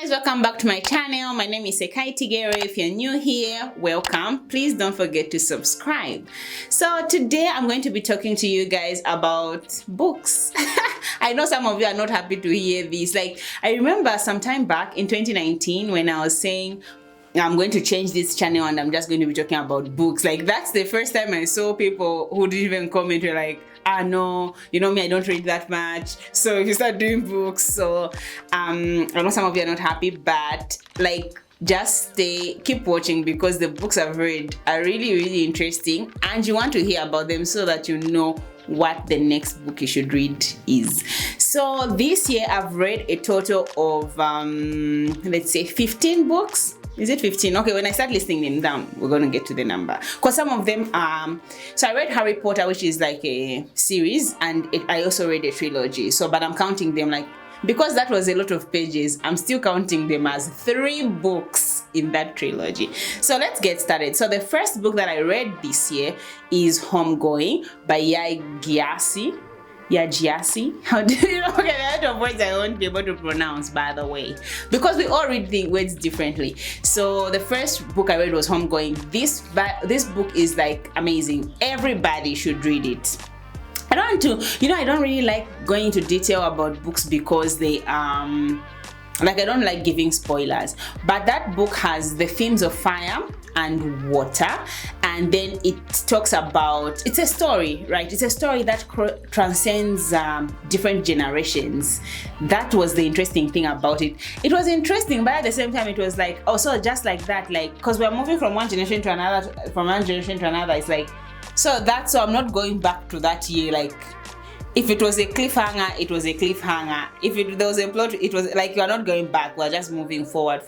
guys, welcome back to my channel. My name is Sekai Tigere. If you're new here, welcome. Please don't forget to subscribe. So today I'm going to be talking to you guys about books. I know some of you are not happy to hear this. Like, I remember some time back in 2019 when I was saying I'm going to change this channel and I'm just going to be talking about books. Like, that's the first time I saw people who didn't even comment were like, no, you know me, I don't read that much, so if you start doing books. So I know some of you are not happy, but like, just keep watching, because the books I've read are really interesting and you want to hear about them so that you know what the next book you should read is. So this year I've read a total of let's say 15 books. Is it 15? Okay, when I start listing them down, we're gonna get to the number. Because some of them, so I read Harry Potter, which is like a series, and I also read a trilogy. So, but I'm counting them like, because that was a lot of pages, I'm still counting them as 3 books in that trilogy. So let's get started. So the first book that I read this year is Homegoing by Yagyasi. How do you know? Okay, there are a lot of words I won't be able to pronounce, by the way, because we all read the words differently. So the first book I read was Homegoing. This book is like amazing. Everybody should read it. I don't really like going into detail about books because they like, I don't like giving spoilers, but that book has the themes of fire and water, and then it talks about, it's a story, right? It's a story that transcends different generations. That was the interesting thing about it. It was interesting, but at the same time it was like, oh, so just like that, like, because we're moving from one generation to another, it's like, so I'm not going back to that year. Like, if it was a cliffhanger, it was a cliffhanger. If there was a plot, it was like, you're not going back, we're just moving forward.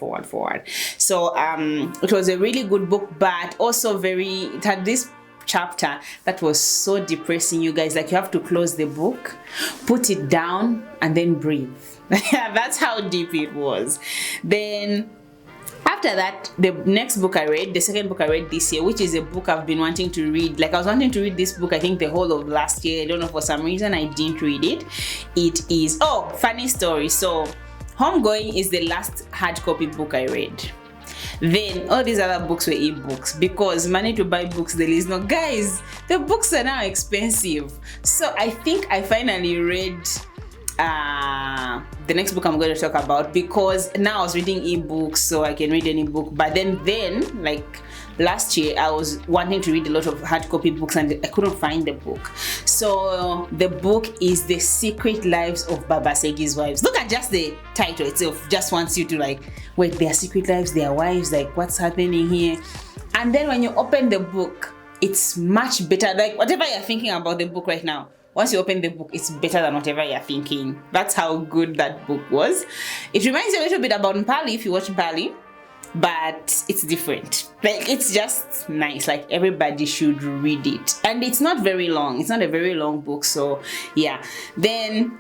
So it was a really good book, but also it had this chapter that was so depressing, you guys. Like, you have to close the book, put it down, and then breathe. That's how deep it was. Then after that, the next book I read, the second book I read this year, which is a book I've been wanting to read. Like, I was wanting to read this book, I think, the whole of last year. I don't know, for some reason I didn't read it. It is, funny story. So Homegoing is the last hard copy book I read. Then all these other books were ebooks, because money to buy books there is no. Guys, the books are now expensive. So I think I finally read the next book I'm going to talk about, because now I was reading ebooks, so I can read any book. But then like last year I was wanting to read a lot of hard copy books and I couldn't find the book. So the book is The Secret Lives of Babasegi's Wives. Look at just the title itself, just wants you to like, wait, their secret lives, their wives, like, what's happening here? And then when you open the book, it's much better. Like, whatever you're thinking about the book right now, once you open the book, it's better than whatever you're thinking. That's how good that book was. It reminds you a little bit about Mpali, if you watch Mpali, but it's different. Like, it's just nice. Like, everybody should read it. And it's not very long. It's not a very long book, so yeah. Then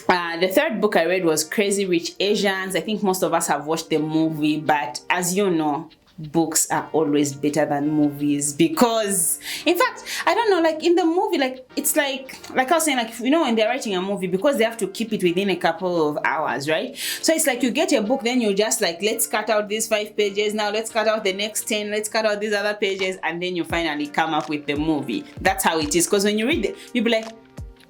the third book I read was Crazy Rich Asians. I think most of us have watched the movie, but as you know, books are always better than movies, because in fact, I don't know, like in the movie, like it's like I was saying, like, you know, when they're writing a movie, because they have to keep it within a couple of hours, right? So it's like you get a book, then you just like, let's cut out these 5 pages, now let's cut out the next 10, let's cut out these other pages, and then you finally come up with the movie. That's how it is. Because when you read it, you'll be like,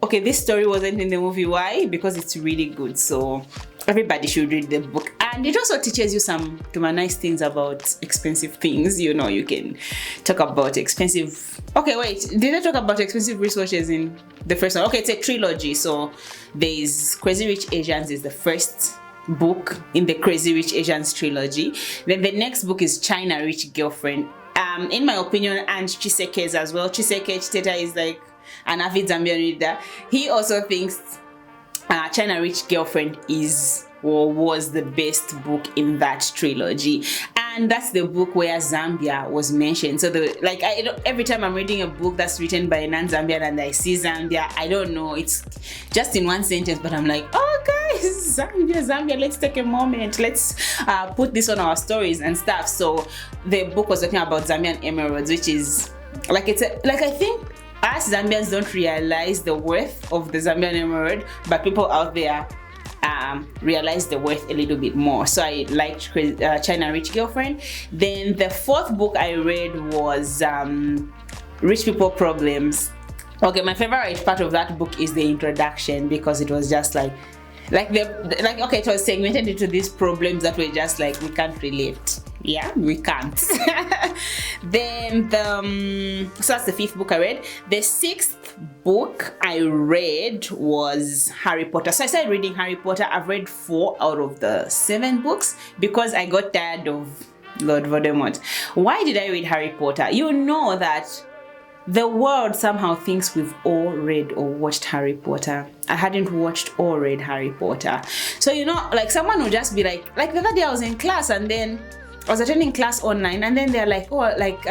okay, this story wasn't in the movie. Why? Because it's really good. So everybody should read the book. And it also teaches you some nice things about expensive things. You know, you can talk about expensive. Okay, wait, did I talk about expensive wristwatches in the first one? Okay, it's a trilogy. So there's Crazy Rich Asians is the first book in the Crazy Rich Asians trilogy. Then the next book is China Rich Girlfriend. In my opinion, and Chiseke's as well. Chiseke Chiteta is like an avid Zambian reader. He also thinks China Rich Girlfriend is or was the best book in that trilogy, and that's the book where Zambia was mentioned. So every time I'm reading a book that's written by a non-Zambian and I see Zambia, I don't know, it's just in one sentence, but I'm like, oh guys, Zambia, let's take a moment, let's put this on our stories and stuff. So the book was talking about Zambian emeralds, which is like, I think us Zambians don't realize the worth of the Zambian emerald, but people out there realized the worth a little bit more. So I liked China Rich Girlfriend. Then the fourth book I read was Rich People Problems. Okay, my favorite part of that book is the introduction, because it was just okay, it was segmented into these problems that were just like, we can't relate. Yeah, we can't. Then so that's the fifth book I read. The sixth book I read was Harry Potter. So I started reading Harry Potter. I've read 4 out of the 7 books because I got tired of Lord Voldemort. Why did I read Harry Potter? You know that the world somehow thinks we've all read or watched Harry Potter. I hadn't watched or read Harry Potter. So, you know, like someone would just be like the other day I was in class, and then I was attending class online, and then they're like, oh, like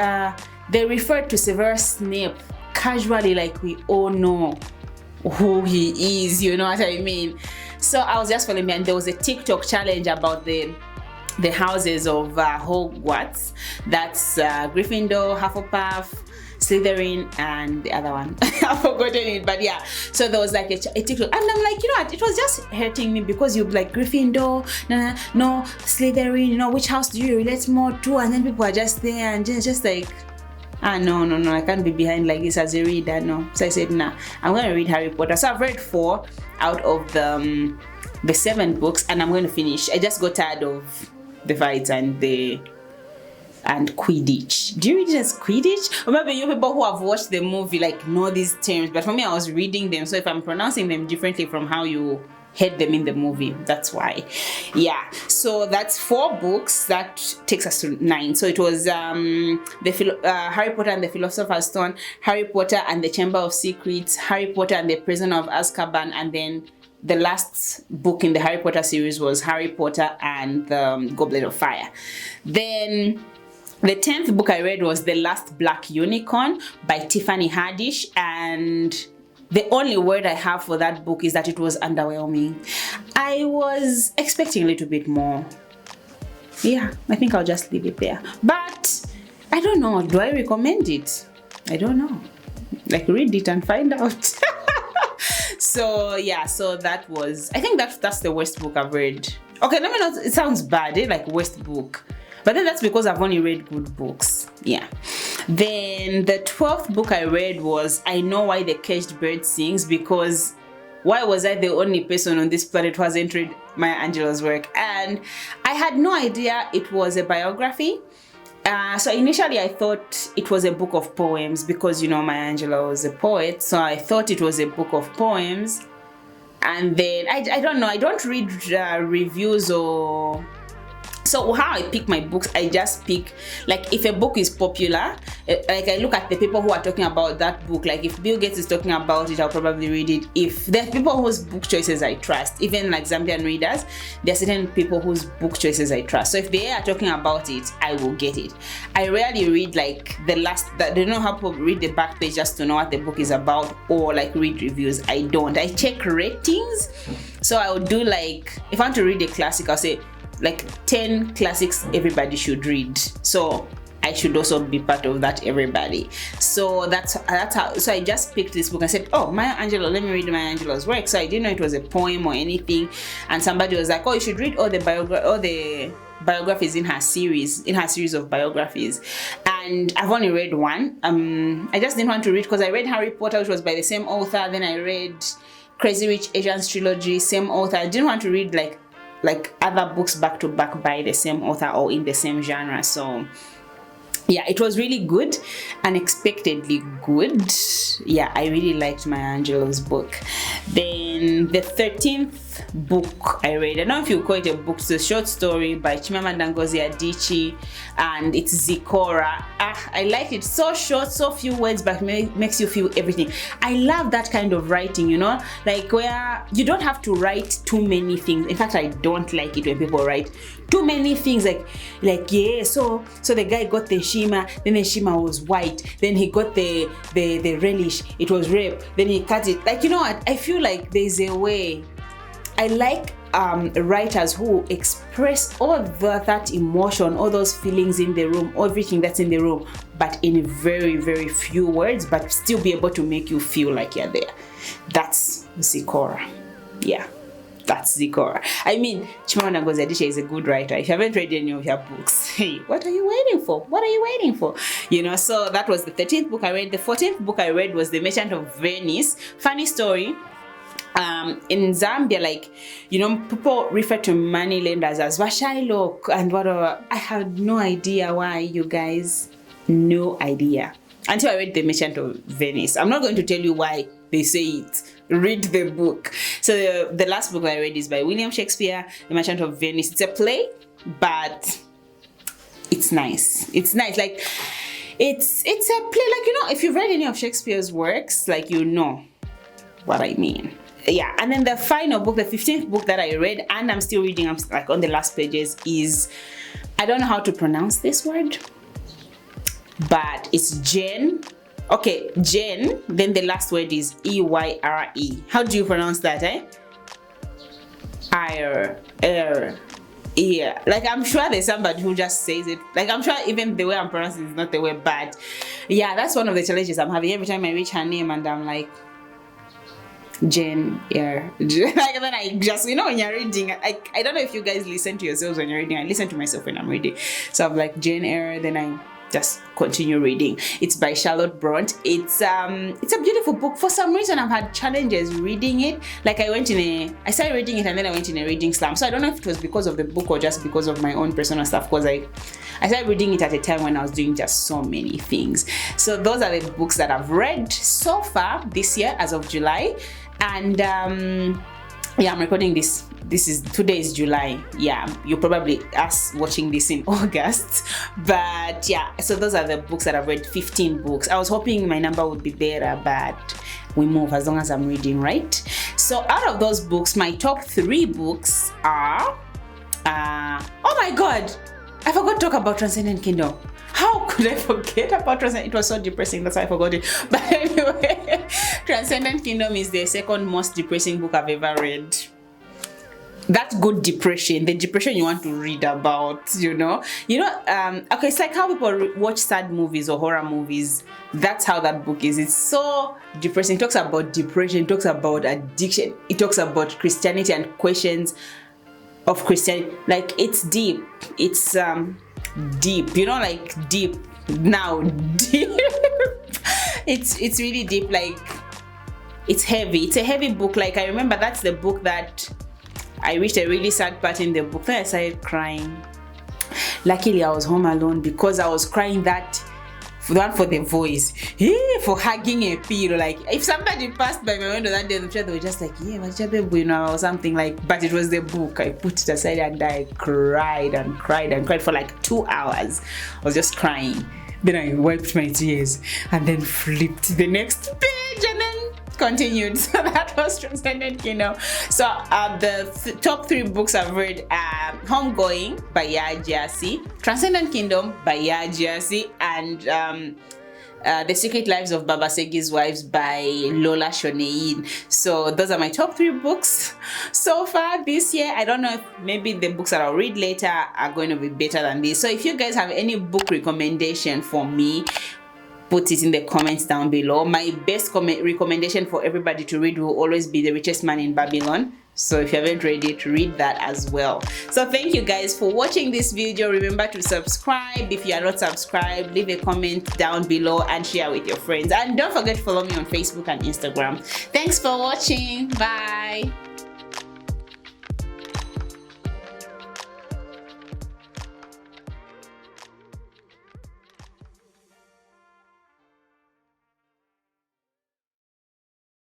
they referred to Severus Snape casually, like we all know who he is, you know what I mean? So I was just following me, and there was a TikTok challenge about the houses of Hogwarts. That's Gryffindor, Hufflepuff, Slytherin, and the other one. I've forgotten it, but yeah. So there was like a TikTok, and I'm like, you know what? It was just hurting me, because you'd be like, Gryffindor, no, Slytherin, you know, which house do you relate more to? And then people are just there and just like, no, I can't be behind like this as a reader, no. So I said, nah, I'm going to read Harry Potter. So I've read 4 out of the 7 books, and I'm going to finish. I just got tired of the fights and Quidditch. Do you read it as Quidditch? Or maybe you people who have watched the movie like know these terms, but for me I was reading them, so if I'm pronouncing them differently from how you heard them in the movie, that's why. Yeah, so that's 4 books. That takes us to 9. So it was Harry Potter and the Philosopher's Stone, Harry Potter and the Chamber of Secrets, Harry Potter and the Prisoner of Azkaban, and then the last book in the Harry Potter series was Harry Potter and the Goblet of Fire. Then the 10th book I read was The Last Black Unicorn by Tiffany Haddish, and the only word I have for that book is that it was underwhelming. I was expecting a little bit more. Yeah, I think I'll just leave it there. But I don't know, do I recommend it? I don't know. Like, read it and find out. So yeah, so that was, I think that's the worst book I've read. Okay, let me not, it sounds bad, like worst book. But then that's because I've only read good books. Yeah. Then the 12th book I read was I Know Why the Caged Bird Sings, because why was I the only person on this planet who hasn't read Maya Angelou's work? And I had no idea it was a biography. So initially I thought it was a book of poems, because, you know, Maya Angelou was a poet. So I thought it was a book of poems. And then, I don't know, I don't read reviews or... So how I pick my books, I just pick, like, if a book is popular, like I look at the people who are talking about that book. Like if Bill Gates is talking about it, I'll probably read it. If there are people whose book choices I trust, even like Zambian readers, there are certain people whose book choices I trust. So if they are talking about it, I will get it. I rarely read like they don't know how people read the back page just to know what the book is about, or like read reviews. I don't. I check ratings. So I would do, like, if I want to read a classic, I'll say like 10 classics everybody should read. So I should also be part of that everybody. So that's how. So I just picked this book and said, oh, Maya Angelou, let me read Maya Angelou's work. So I didn't know it was a poem or anything. And somebody was like, oh, you should read all the biographies in her series of biographies. And I've only read one. I just didn't want to read, because I read Harry Potter, which was by the same author. Then I read Crazy Rich Asians trilogy, same author. I didn't want to read like other books back to back by the same author or in the same genre. So yeah, it was really good, unexpectedly good. Yeah, I really liked Maya Angelou's book. Then the 13th book I read, I don't know if you call it a book, it's a short story by CHIMAMANDA ADICHIE, and it's Zikora. I liked it. So short, so few words, but makes you feel everything. I love that kind of writing, you know, like where you don't have to write too many things. In fact, I don't like it when people write too many things, like yeah, so the guy got the shima, then the shima was white, then he got the relish, it was rape, then he cut it. Like, you know what, I feel like there's a way. I like writers who express all that emotion, all those feelings in the room, everything that's in the room, but in very, very few words, but still be able to make you feel like you're there. That's Zikora. Yeah. That's the core. I mean, Chimamanda Ngozi Adichie is a good writer. If you haven't read any of her books, hey, what are you waiting for? What are you waiting for? You know, so that was the 13th book I read. The 14th book I read was The Merchant of Venice. Funny story. In Zambia, like, you know, people refer to money lenders as Washailo and whatever. I had no idea why, you guys. No idea. Until I read The Merchant of Venice. I'm not going to tell you why they say it. Read the book. So the last book I read is by William Shakespeare, The Merchant of Venice. It's a play, but it's nice. It's nice. Like, it's a play. Like, you know, if you've read any of Shakespeare's works, like, you know what I mean. Yeah, and then the final book, the 15th book that I read, and I'm still reading, I'm like on the last pages, is, I don't know how to pronounce this word, but it's Jen. Okay, Jen, then the last word is E-Y-R-E. How do you pronounce that, eh? Yeah, like I'm sure there's somebody who just says it. Like I'm sure even the way I'm pronouncing it is not the way, but yeah, that's one of the challenges I'm having every time I reach her name and I'm like, Jen, yeah. Like then I just, you know, when you're reading, I don't know if you guys listen to yourselves when you're reading. I listen to myself when I'm reading. So I'm like, Jane Eyre, then I just continue reading. It's by Charlotte Bronte. It's a beautiful book. For some reason, I've had challenges reading it. Like I started reading it and then I went in a reading slump. So I don't know if it was because of the book or just because of my own personal stuff, because I started reading it at a time when I was doing just so many things. So those are the books that I've read so far this year as of July. And yeah, I'm recording this. Today is July. Yeah, you're probably watching this in August. But yeah, so those are the books that I've read, 15 books. I was hoping my number would be better, but we move as long as I'm reading, right? So out of those books, my top 3 books are, oh my God, I forgot to talk about Transcendent Kingdom. How could I forget about Transcendent? It was so depressing, that's why I forgot it. But anyway, Transcendent Kingdom is the second most depressing book I've ever read. That's good depression, the depression you want to read about, you know. Okay, it's like how people watch sad movies or horror movies. That's how that book is. It's so depressing. It talks about depression, it talks about addiction, it talks about Christianity and questions of Christianity. Like, it's deep. It's deep, you know, like deep. Now deep. It's really deep. Like, it's heavy. It's a heavy book. Like, I remember that's the book that I reached a really sad part in the book. Then I started crying. Luckily, I was home alone because I was crying that for the voice, for hugging a pillow. Like, if somebody passed by my window that day, they were just like, yeah, what's your baby, you know, or something like. But it was the book. I put it aside and I cried and cried and cried for like 2 hours. I was just crying. Then I wiped my tears and then flipped the next page and then continued. So that was Transcendent Kingdom. So the top 3 books I've read are Homegoing by Yaa Gyasi, Transcendent Kingdom by Yaa Gyasi, and The Secret Lives of Baba Segi's Wives by Lola Shoneyin. So those are my top 3 books so far this year. I don't know if maybe the books that I'll read later are going to be better than this. So if you guys have any book recommendation for me, put it in the comments down below. My best recommendation for everybody to read will always be The Richest Man in Babylon. So if you haven't read it, read that as well. So thank you guys for watching this video. Remember to subscribe. If you are not subscribed, leave a comment down below and share with your friends. And don't forget to follow me on Facebook and Instagram. Thanks for watching. Bye.